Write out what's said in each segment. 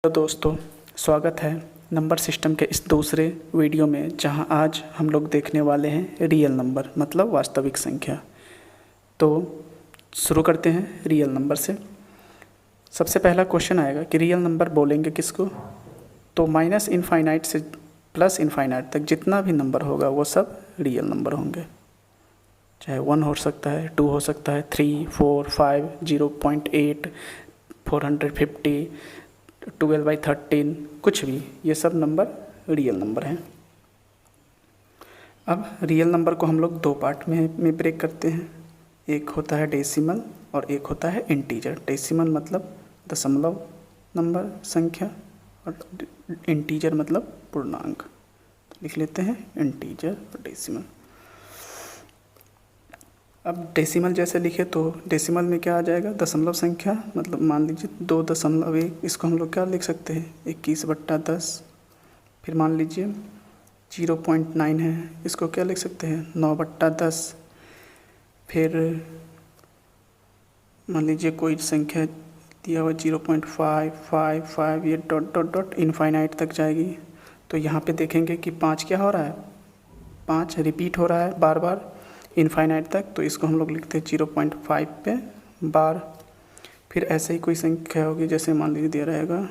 तो दोस्तों, स्वागत है नंबर सिस्टम के इस दूसरे वीडियो में, जहां आज हम लोग देखने वाले हैं रियल नंबर मतलब वास्तविक संख्या। तो शुरू करते हैं रियल नंबर से। सबसे पहला क्वेश्चन आएगा कि रियल नंबर बोलेंगे किसको। तो माइनस इनफाइनाइट से प्लस इनफाइनाइट तक जितना भी नंबर होगा वो सब रियल नंबर होंगे। चाहे 1 हो सकता है, 2 हो सकता है, 3, 4, 5, 0.8, 450, 12/13, कुछ भी, ये सब नंबर रियल नंबर हैं। अब रियल नंबर को हम लोग दो पार्ट में ब्रेक करते हैं। एक होता है डेसिमल और एक होता है इंटीजर। डेसिमल मतलब दशमलव नंबर संख्या और इंटीजर मतलब पूर्णांक। तो लिख लेते हैं इंटीजर और डेसिमल। अब डेसिमल जैसे लिखे तो डेसिमल में क्या आ जाएगा, दशमलव संख्या, मतलब मान लीजिए 2.1, इसको हम लोग क्या लिख सकते हैं 21/10। फिर मान लीजिए 0.9 है, इसको क्या लिख सकते हैं 9/10। फिर मान लीजिए कोई संख्या दिया हुआ 0.555, ये डॉट डॉट डॉट इनफाइनाइट तक जाएगी। तो यहाँ पे देखेंगे कि 5 क्या हो रहा है, 5 रिपीट हो रहा है बार बार इनफाइनाइट तक। तो इसको हम लोग लिखते हैं 0.5 पे बार। फिर ऐसे ही कोई संख्या होगी, जैसे मान लीजिए दिया रहेगा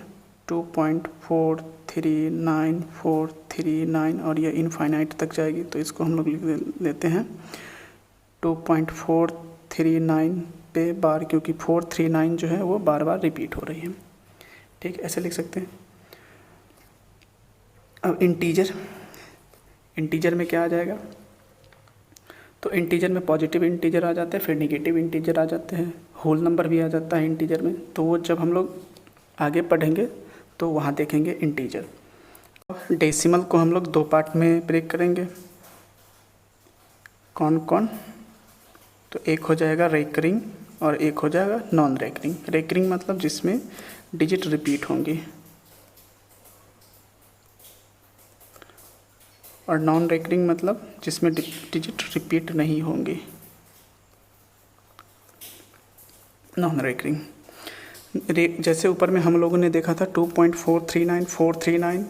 2.439 और ये इनफाइनाइट तक जाएगी। तो इसको हम लोग लिख लेते हैं 2.439 पे बार, क्योंकि 439 जो है वो बार बार रिपीट हो रही है। ठीक, ऐसे लिख सकते हैं। अब इंटीजर में क्या आ जाएगा, तो इंटीजर में पॉजिटिव इंटीजर आ जाते हैं, फिर नेगेटिव इंटीजर आ जाते हैं, होल नंबर भी आ जाता है इंटीजर में। तो वो जब हम लोग आगे पढ़ेंगे तो वहाँ देखेंगे इंटीजर। डेसिमल को हम लोग दो पार्ट में ब्रेक करेंगे। कौन कौन, तो एक हो जाएगा रेकरिंग और एक हो जाएगा नॉन रेकरिंग। रेकरिंग मतलब जिसमें डिजिट रिपीट होंगी, और नॉन रेकरिंग मतलब जिसमें डिजिट रिपीट नहीं होंगी, नॉन रेकरिंग। जैसे ऊपर में हम लोगों ने देखा था 2.439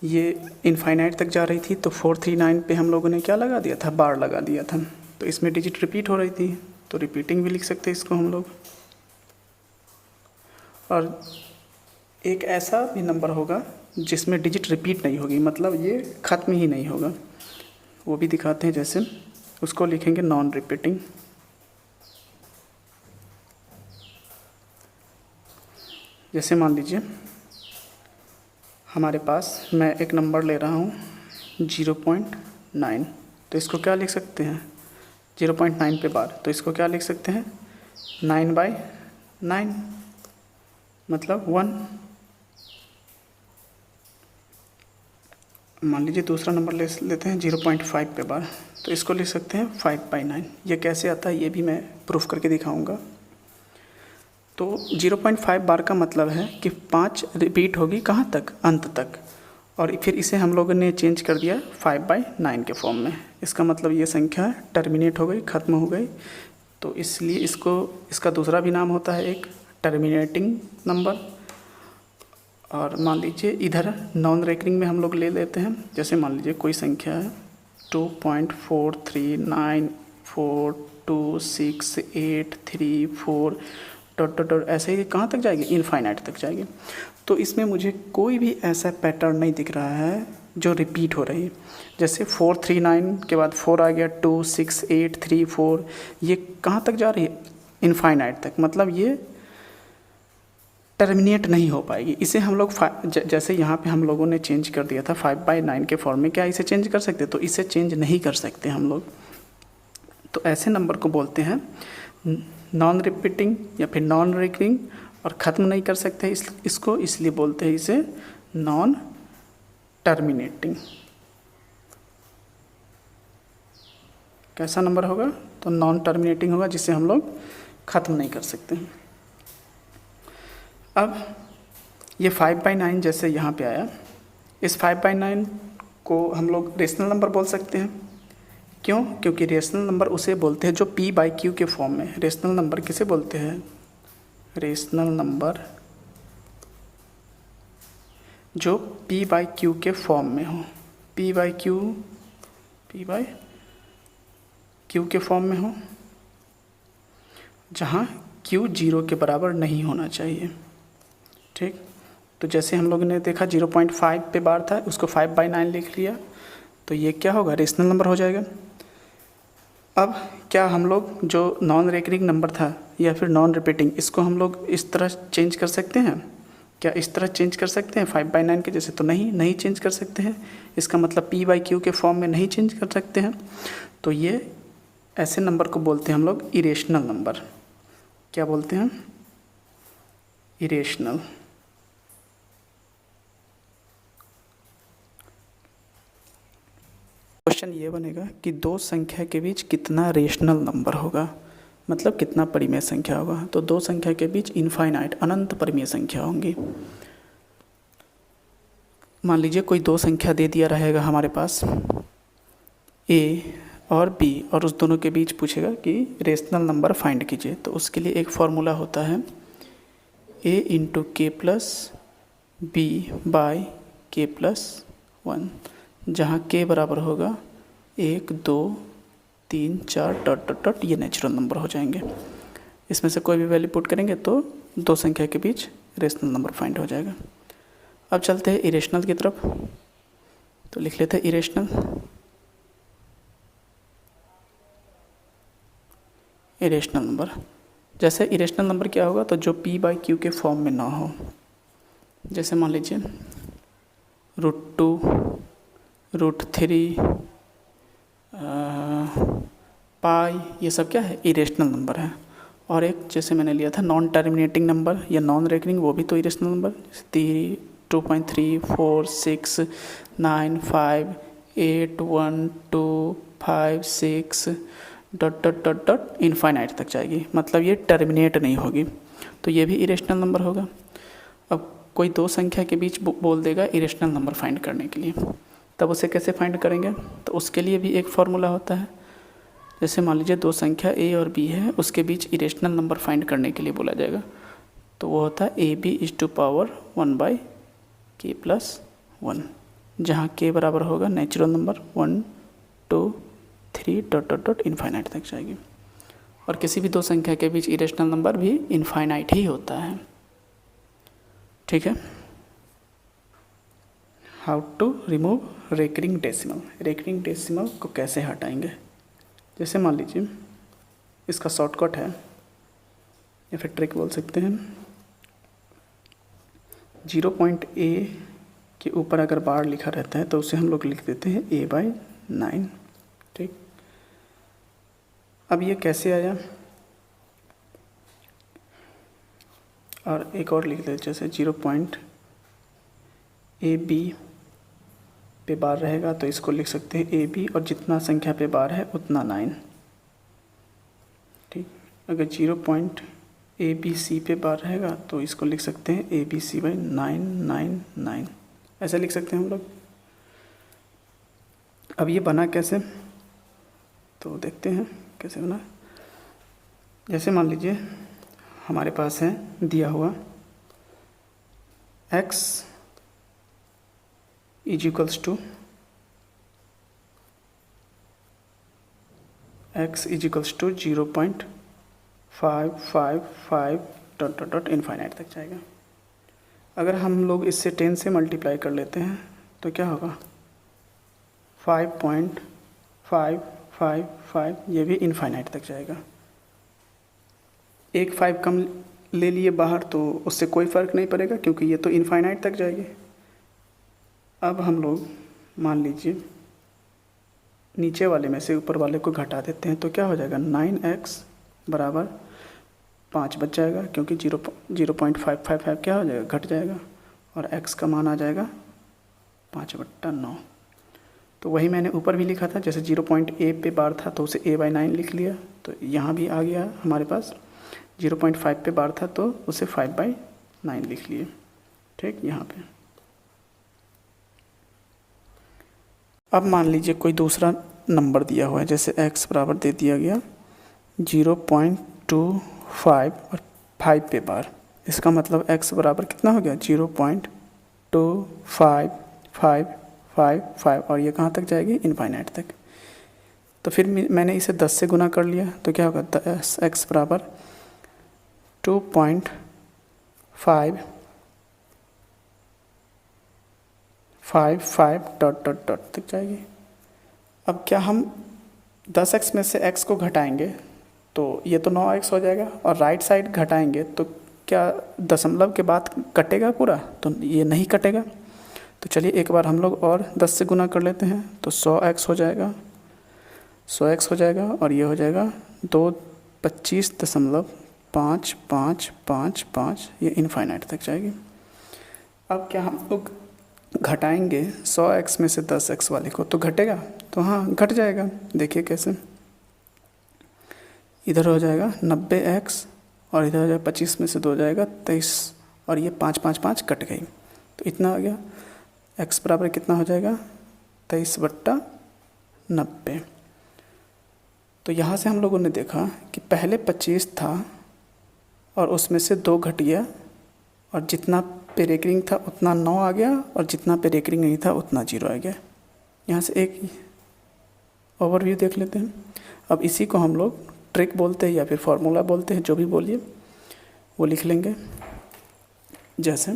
ये इनफाइनाइट तक जा रही थी, तो 439 पे हम लोगों ने क्या लगा दिया था, बार लगा दिया था। तो इसमें डिजिट रिपीट हो रही थी, तो रिपीटिंग भी लिख सकते हैं इसको हम लोग। और एक ऐसा भी नंबर होगा जिसमें डिजिट रिपीट नहीं होगी, मतलब ये ख़त्म ही नहीं होगा, वो भी दिखाते हैं। जैसे उसको लिखेंगे नॉन रिपीटिंग। जैसे मान लीजिए हमारे पास, मैं एक नंबर ले रहा हूँ 0.9, तो इसको क्या लिख सकते हैं 0.9 पे बार, तो इसको क्या लिख सकते हैं 9/9 मतलब 1। मान लीजिए दूसरा नंबर ले लेते हैं 0.5 पे बार, तो इसको लिख सकते हैं 5/9। ये कैसे आता है ये भी मैं प्रूफ करके दिखाऊंगा। तो 0.5 बार का मतलब है कि 5 रिपीट होगी कहाँ तक, अंत तक। और फिर इसे हम लोगों ने चेंज कर दिया 5/9 के फॉर्म में। इसका मतलब ये संख्या टर्मिनेट हो गई, ख़त्म हो गई। तो इसलिए इसका दूसरा भी नाम होता है एक टर्मिनेटिंग नंबर। और मान लीजिए इधर नॉन रेकरिंग में हम लोग ले लेते हैं। जैसे मान लीजिए कोई संख्या है 2.439426834 डॉट डॉट डॉट, ऐसे ही कहाँ तक जाएगी, इनफाइनाइट तक जाएगी। तो इसमें मुझे कोई भी ऐसा पैटर्न नहीं दिख रहा है जो रिपीट हो रही है। जैसे 439 के बाद 4 आ गया, 26834, ये कहाँ तक जा रही है, इनफाइनाइट तक, मतलब ये टर्मिनेट नहीं हो पाएगी। इसे हम लोग जैसे यहाँ पे हम लोगों ने चेंज कर दिया था 5/9 के फॉर्म में, क्या इसे चेंज कर सकते, तो इसे चेंज नहीं कर सकते हम लोग। तो ऐसे नंबर को बोलते हैं नॉन रिपीटिंग या फिर नॉन रिकरिंग, और ख़त्म नहीं कर सकते इसको, इसलिए बोलते हैं इसे नॉन टर्मिनेटिंग। कैसा नंबर होगा, तो नॉन टर्मिनेटिंग होगा, जिसे हम लोग ख़त्म नहीं कर सकते। अब ये 5/9 जैसे यहाँ पे आया, इस 5/9 को हम लोग रेशनल नंबर बोल सकते हैं। क्यों, क्योंकि रेशनल नंबर उसे बोलते हैं जो p/q के फॉर्म में। रेशनल नंबर किसे बोलते हैं, रेशनल नंबर जो p बाई क्यू के फॉर्म में हो, p बाई क्यू के फॉर्म में हो, जहाँ q 0 के बराबर नहीं होना चाहिए। ठीक, तो जैसे हम लोगों ने देखा 0.5 पे बार था, उसको 5/9 लिख लिया, तो ये क्या होगा, रेशनल नंबर हो जाएगा। अब क्या हम लोग जो नॉन रिकरिंग नंबर था या फिर नॉन रिपीटिंग, इसको हम लोग इस तरह चेंज कर सकते हैं? क्या इस तरह चेंज कर सकते हैं 5/9 के जैसे? तो नहीं चेंज कर सकते हैं। इसका मतलब p बाई क्यू के फॉर्म में नहीं चेंज कर सकते हैं। तो ये ऐसे नंबर को बोलते हैं हम लोग इरेशनल नंबर। क्या बोलते हैं? इरेशनल। क्वेश्चन ये बनेगा कि दो संख्या के बीच कितना रेशनल नंबर होगा, मतलब कितना परिमेय संख्या होगा। तो दो संख्या के बीच इनफाइनाइट अनंत परिमेय संख्या होंगी। मान लीजिए कोई दो संख्या दे दिया रहेगा हमारे पास a और b, और उस दोनों के बीच पूछेगा कि रेशनल नंबर फाइंड कीजिए। तो उसके लिए एक फॉर्मूला होता है a इंटू के प्लस बी बाई के प्लस 1, जहाँ k बराबर होगा 1 2 3 4 डॉट डॉट डॉट, ये नेचुरल नंबर हो जाएंगे। इसमें से कोई भी वैल्यू पुट करेंगे तो दो संख्या के बीच रेशनल नंबर फाइंड हो जाएगा। अब चलते हैं इरेशनल की तरफ, तो लिख लेते हैं इरेशनल। इरेशनल नंबर, जैसे इरेशनल नंबर क्या होगा, तो जो p बाई क्यू के फॉर्म में ना हो। जैसे मान लीजिए √2 √3 पाई, ये सब क्या है, इरेशनल नंबर है। और एक जैसे मैंने लिया था नॉन टर्मिनेटिंग नंबर या नॉन रेकरिंग, वो भी तो irrational number. 2.3 4 6 9 5 8 1 2 5 6 dot dot dot dot infinite तक जाएगी, मतलब ये टर्मिनेट नहीं होगी, तो ये भी इरेशनल नंबर होगा। अब कोई दो संख्या के बीच बोल देगा इरेशनल नंबर फाइंड करने के लिए, तब उसे कैसे फाइंड करेंगे? तो उसके लिए भी एक फार्मूला होता है। जैसे मान लीजिए दो संख्या a और b है, उसके बीच इरेशनल नंबर फाइंड करने के लिए बोला जाएगा, तो वो होता है ab⁴ 1/k प्लस 1, जहाँ k बराबर होगा natural number 1 2 3 dot dot dot infinite तक जाएगी। और किसी भी दो संख्या के बीच इरेशनल नंबर भी इनफाइनाइट ही होता है। ठीक है। How to remove recurring decimal. Recurring decimal को कैसे हटाएंगे? जैसे मान लीजिए इसका शॉर्टकट है या फिर ट्रिक बोल सकते हैं, 0.a के ऊपर अगर बार लिखा रहता है तो उसे हम लोग लिख देते हैं a/9। ठीक, अब ये कैसे आया, और एक और लिख देते जैसे 0.ab पे बार रहेगा तो इसको लिख सकते हैं ab, और जितना संख्या पे बार है उतना 9। ठीक, अगर 0.abc पे बार रहेगा तो इसको लिख सकते हैं abc/999, ऐसा लिख सकते हैं हम लोग। अब ये बना कैसे, तो देखते हैं कैसे बना। जैसे मान लीजिए हमारे पास है दिया हुआ x = 0.555 dot dot dot infinite तक जाएगा। अगर हम लोग इससे 10 से मल्टीप्लाई कर लेते हैं तो क्या होगा, 5.555, ये भी इनफाइनाइट तक जाएगा। एक 5 कम ले लिए बाहर तो उससे कोई फ़र्क नहीं पड़ेगा क्योंकि ये तो इनफाइनाइट तक जाएगी। अब हम लोग मान लीजिए नीचे वाले में से ऊपर वाले को घटा देते हैं तो क्या हो जाएगा, 9x बराबर 5 बच जाएगा, क्योंकि 0.555 क्या हो जाएगा, घट जाएगा, और x का मान आ जाएगा 5/9। तो वही मैंने ऊपर भी लिखा था, जैसे 0.a पे बार था तो उसे a/9 लिख लिया, तो यहाँ भी आ गया हमारे पास 0.5 पे बार था तो उसे 5/9 लिख लिए। ठीक, यहाँ पे अब मान लीजिए कोई दूसरा नंबर दिया हुआ है, जैसे x बराबर दे दिया गया 0.25 और 5 पे बार। इसका मतलब x बराबर कितना हो गया, 0.25 2 5 5 5 5 और ये कहाँ तक जाएगी, इनफाइनाइट तक। तो फिर मैंने इसे 10 से गुना कर लिया तो क्या होगा, 10x बराबर 2.555 डॉट डॉट डॉट तक जाएगी। अब क्या हम 10x में से x को घटाएंगे तो ये तो 9x हो जाएगा, और राइट साइड घटाएंगे तो क्या दशमलव के बाद कटेगा पूरा, तो ये नहीं कटेगा। तो चलिए एक बार हम लोग और 10 से गुना कर लेते हैं तो 100x हो जाएगा, 100x हो जाएगा, और ये हो जाएगा 225.5555, ये इनफाइनाइट तक जाएगी। अब क्या हम लोग घटाएंगे 100x में से 10x वाले को तो घटेगा, तो हाँ घट जाएगा। देखिए कैसे, इधर हो जाएगा 90x और इधर हो जाएगा 25 में से 2 जाएगा 23, और ये 5 5 5 कट गई, तो इतना आ गया। x बराबर कितना हो जाएगा, 23/90। तो यहाँ से हम लोगों ने देखा कि पहले 25 था और उसमें से 2 घट गया, और जितना पे रेकरिंग था उतना 9 आ गया, और जितना पे रेकरिंग नहीं था उतना 0 आ गया। यहाँ से एक ओवरव्यू देख लेते हैं। अब इसी को हम लोग ट्रिक बोलते हैं या फिर फॉर्मूला बोलते हैं, जो भी बोलिए वो लिख लेंगे। जैसे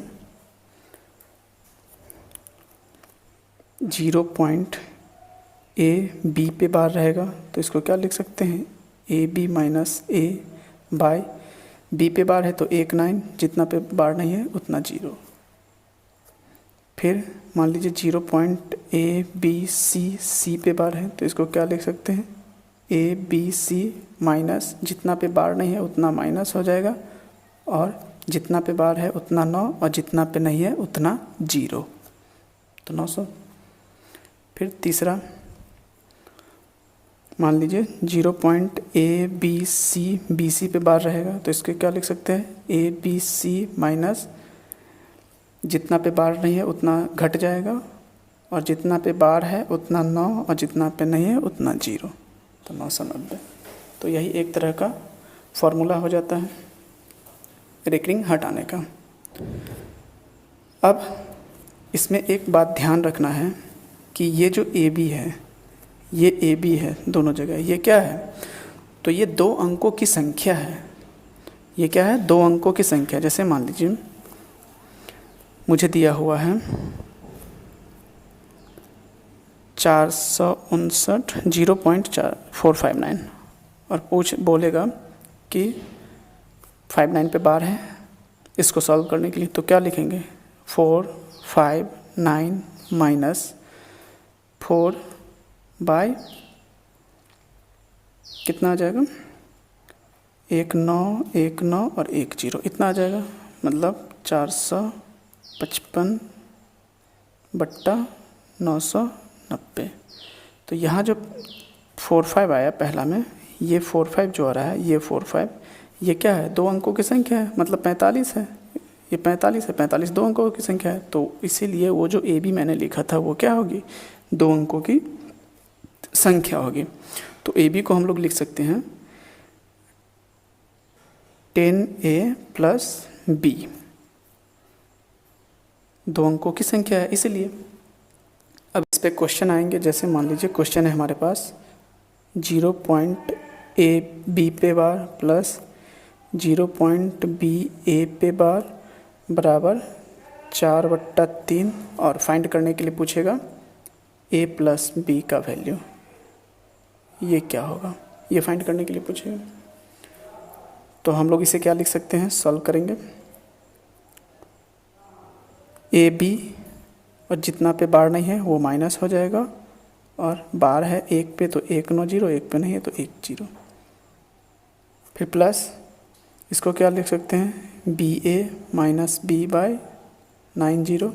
0 पॉइंट ए बी पे बार रहेगा तो इसको क्या लिख सकते हैं, a b minus a by b पे बार है तो 1 9, जितना पे बार नहीं है उतना 0। फिर मान लीजिए 0 पॉइंट ए बी सी सी पे बार है तो इसको क्या लिख सकते हैं, ए बी सी माइनस, जितना पे बार नहीं है उतना माइनस हो जाएगा, और जितना पे बार है उतना 9, और जितना पे नहीं है उतना 0, तो 900। फिर तीसरा मान लीजिए 0 पॉइंट ए बी सी पे बार रहेगा तो इसके क्या लिख सकते हैं, ए बी सी माइनस, जितना पे बार नहीं है उतना घट जाएगा, और जितना पे बार है उतना 9, और जितना पे नहीं है उतना 0, तो 990। तो यही एक तरह का फॉर्मूला हो जाता है रेकरिंग हटाने का। अब इसमें एक बात ध्यान रखना है कि ये जो ए बी है, ये ए बी है दोनों जगह, ये क्या है, तो ये 2 अंकों की संख्या है। ये क्या है, 2 अंकों की संख्या। जैसे मान लीजिए मुझे दिया हुआ है 459.0459 और बोलेगा कि 59 पे बार है, इसको सॉल्व करने के लिए तो क्या लिखेंगे, 459 माइनस 4 बाय कितना आ जाएगा, 1 9 1 9 और 1 0, इतना आ जाएगा। मतलब 455/990। तो यहाँ जो 45 आया पहला में, ये 45 जो आ रहा है, ये 45, ये क्या है, 2 अंकों की संख्या है, मतलब 45 है, ये 45 है, 45 2 अंकों की संख्या है। तो इसीलिए वो जो ए बी मैंने लिखा था वो क्या होगी, 2 अंकों की संख्या होगी। तो ए बी को हम लोग लिख सकते हैं 10a प्लस बी, 2 अंकों की संख्या है इसलिए। अब इस पे क्वेश्चन आएंगे। जैसे मान लीजिए क्वेश्चन है हमारे पास 0 पॉइंट ए बी पे बार प्लस 0 पॉइंट बी ए पे बार बराबर 4/3, और फाइंड करने के लिए पूछेगा a प्लस बी का वैल्यू, ये क्या होगा, ये फाइंड करने के लिए पूछेगा। तो हम लोग इसे क्या लिख सकते हैं, सॉल्व करेंगे। ए बी और जितना पे बार नहीं है वो माइनस हो जाएगा, और बार है 1 पे तो 1 9 0, 1 पे नहीं है तो 1 0। फिर प्लस इसको क्या लिख सकते हैं, बी ए माइनस बी बाय 90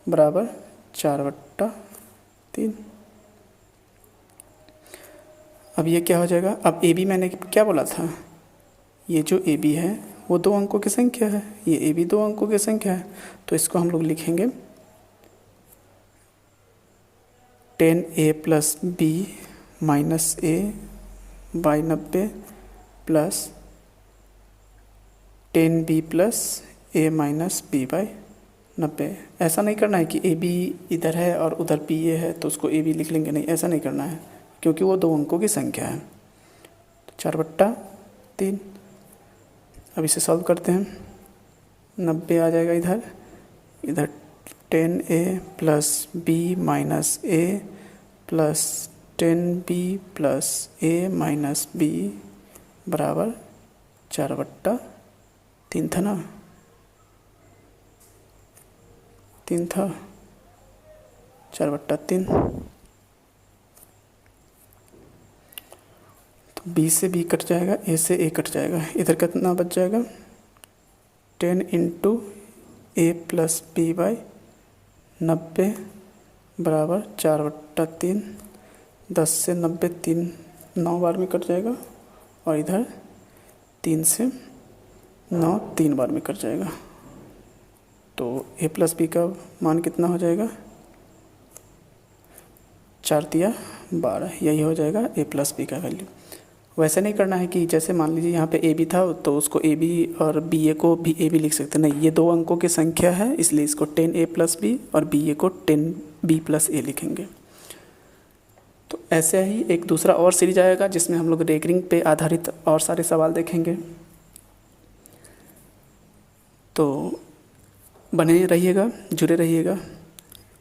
बराबर 4/3। अब ये क्या हो जाएगा, अब ए बी मैंने क्या बोला था, ये जो ए बी है वो 2 अंकों की संख्या है, ये ए बी 2 अंकों की संख्या है। तो इसको हम लोग लिखेंगे 10a plus b minus a by 90 plus 10b plus a minus b by 90। ऐसा नहीं करना है कि ए बी इधर है और उधर पी ए है तो उसको ए बी लिख लेंगे, नहीं ऐसा नहीं करना है, क्योंकि वो 2 अंकों की संख्या है। तो 4/3। अब इसे सॉल्व करते हैं। 90 आ जाएगा इधर, इधर 10a plus b minus A plus 10b plus a minus B बराबर 4/3 था ना, 3 था, 4/3। तो b से b कट जाएगा, a से a कट जाएगा, इधर कितना बच जाएगा 10 into a plus b by 90 बराबर 4/3। 10 से 90 9 बार में कट जाएगा और इधर 3 से 9 3 बार में कट जाएगा। तो a प्लस बी का मान कितना हो जाएगा 4 तिया 12, यही हो जाएगा a प्लस बी का वैल्यू। वैसे नहीं करना है कि जैसे मान लीजिए यहाँ पे ए बी था तो उसको ए बी और बी ए को भी ए बी लिख सकते, नहीं, ये 2 अंकों की संख्या है इसलिए इसको 10a प्लस बी और बी ए को 10b प्लस ए लिखेंगे। तो ऐसे ही एक दूसरा और सीरीज आएगा जिसमें हम लोग रेगरिंग पे आधारित और सारे सवाल देखेंगे। तो बने रहिएगा, जुड़े रहिएगा।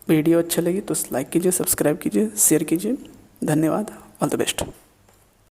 वीडियो अच्छा लगी तो लाइक कीजिए, सब्सक्राइब कीजिए, शेयर कीजिए। धन्यवाद, ऑल द बेस्ट।